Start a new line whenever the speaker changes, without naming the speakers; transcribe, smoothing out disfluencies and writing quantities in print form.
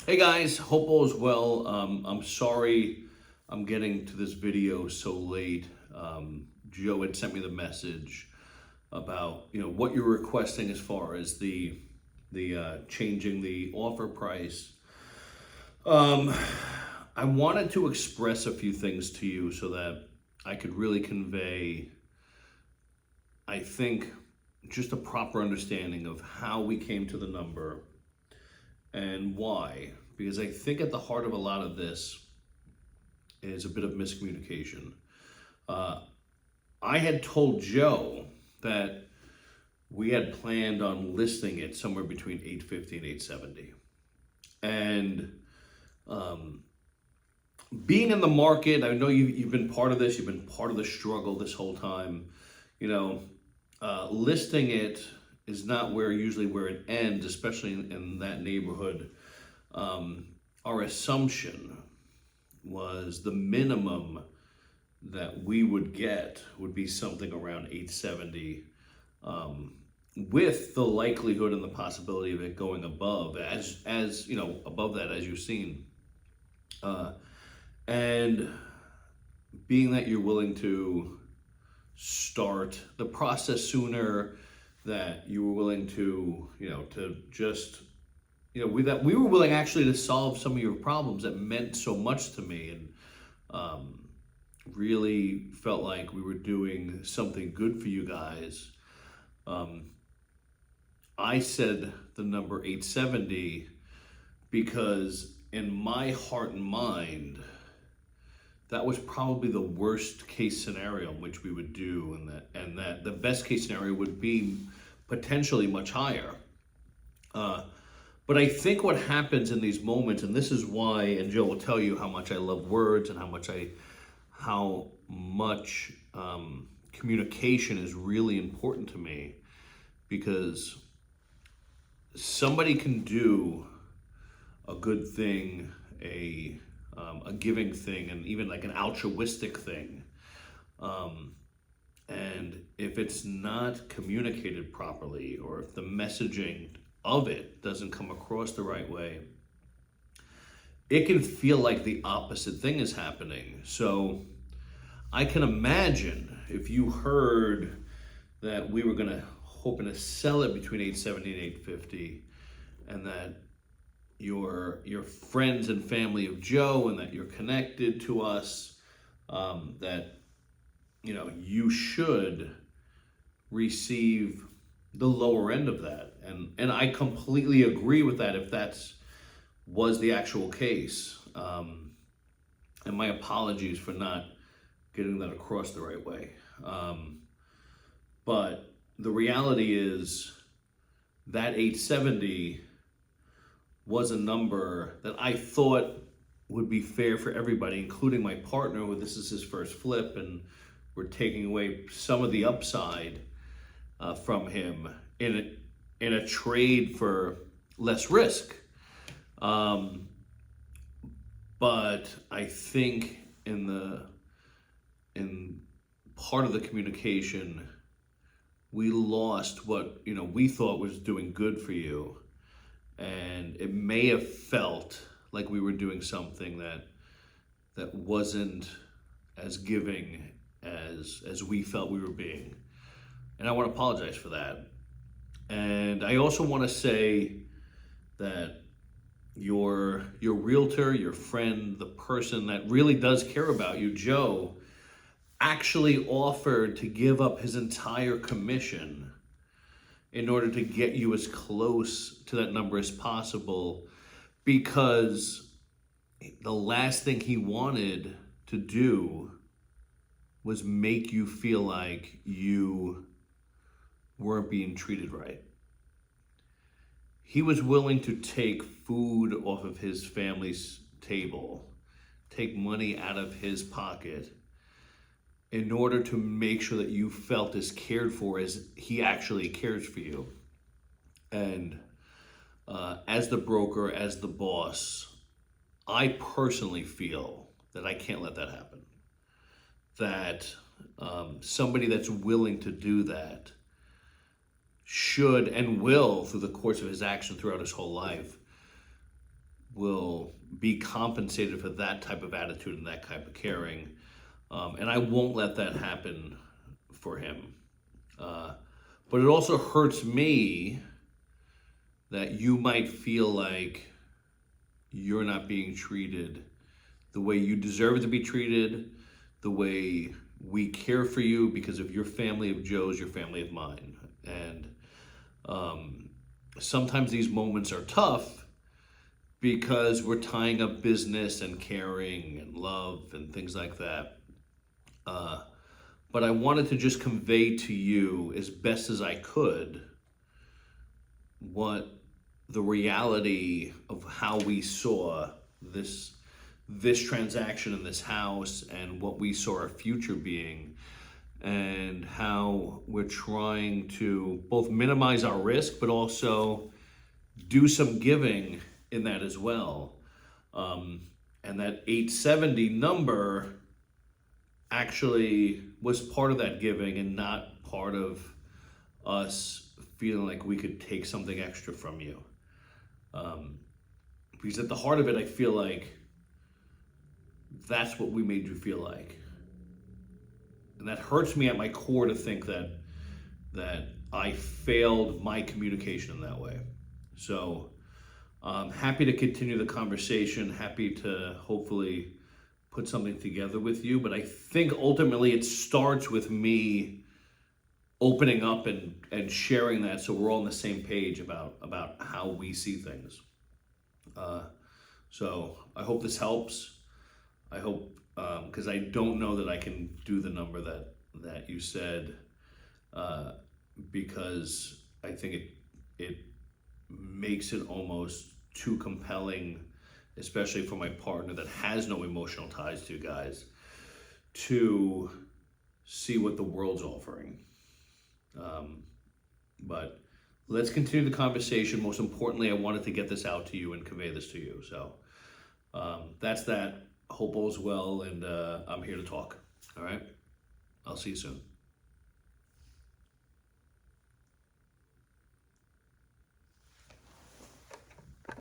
Hey guys, hope all is well. I'm sorry I'm getting to this video so late. Joe had sent me the message about what you're requesting as far as the changing the offer price. Um, I wanted to express a few things to you so that I could really convey, I think, just a proper understanding of how we came to the number and why. Because I think at the heart of a lot of this is a bit of miscommunication. Uh, I had told Joe that we had planned on listing it somewhere between 850 and 870. And um, being in the market, I know you've been part of this, you've been part of the struggle this whole time. You know, listing it is not usually where it ends, especially in that neighborhood. Um, our assumption was the minimum that we would get would be something around 870, um, with the likelihood and the possibility of it going above, as you know, above that, as you've seen. uh, and being that you're willing to start the process sooner, that you were willing to, to just, we were willing actually to solve some of your problems that meant so much to me, and really felt like we were doing something good for you guys. Um, I said the number 870 because in my heart and mind, that was probably the worst case scenario in which we would do, and that the best case scenario would be potentially much higher. Uh, but I think what happens in these moments, and this is why, and Joe will tell you how much I love words and how much communication is really important to me, because somebody can do a good thing, a giving thing, and even like an altruistic thing. Um, and if it's not communicated properly, or if the messaging of it doesn't come across the right way, it can feel like the opposite thing is happening. So I can imagine if you heard that we were hoping to sell it between 870 and 850, and that your friends and family of Joe, and that you're connected to us, that you should receive the lower end of that, and I completely agree with that if that's was the actual case. And my apologies for not getting that across the right way. But the reality is that 870 was a number that I thought would be fair for everybody, including my partner, who this is his first flip, and we're taking away some of the upside from him in a trade for less risk. Um, but I think in part of the communication, we lost what we thought was doing good for you, and it may have felt like we were doing something that wasn't as giving as we felt we were being. And I want to apologize for that. And I also want to say that your realtor, your friend, the person that really does care about you, Joe, actually offered to give up his entire commission in order to get you as close to that number as possible, because the last thing he wanted to do was make you feel like you weren't being treated right. He was willing to take food off of his family's table, take money out of his pocket, in order to make sure that you felt as cared for as he actually cares for you. And as the broker, as the boss, I personally feel that I can't let that happen. That somebody that's willing to do that should and will, through the course of his action throughout his whole life, be compensated for that type of attitude and that type of caring. And I won't let that happen for him. But it also hurts me that you might feel like you're not being treated the way you deserve to be treated, the way we care for you, because of your family of Joe's, your family of mine. And sometimes these moments are tough because we're tying up business and caring and love and things like that. But I wanted to just convey to you as best as I could what the reality of how we saw this transaction in this house and what we saw our future being, and how we're trying to both minimize our risk but also do some giving in that as well. And that 870 number actually was part of that giving and not part of us feeling like we could take something extra from you. Because at the heart of it, I feel like that's what we made you feel like. And that hurts me at my core to think that I failed my communication in that way. So I'm happy to continue the conversation, happy to hopefully put something together with you. But I think ultimately it starts with me opening up and sharing that, so we're all on the same page about how we see things. So I hope this helps. I hope, because I don't know that I can do the number that you said, because I think it makes it almost too compelling, especially for my partner that has no emotional ties to you guys, to see what the world's offering. But let's continue the conversation. Most importantly, I wanted to get this out to you and convey this to you. So that's that. Hope all's well, and I'm here to talk. All right? I'll see you soon.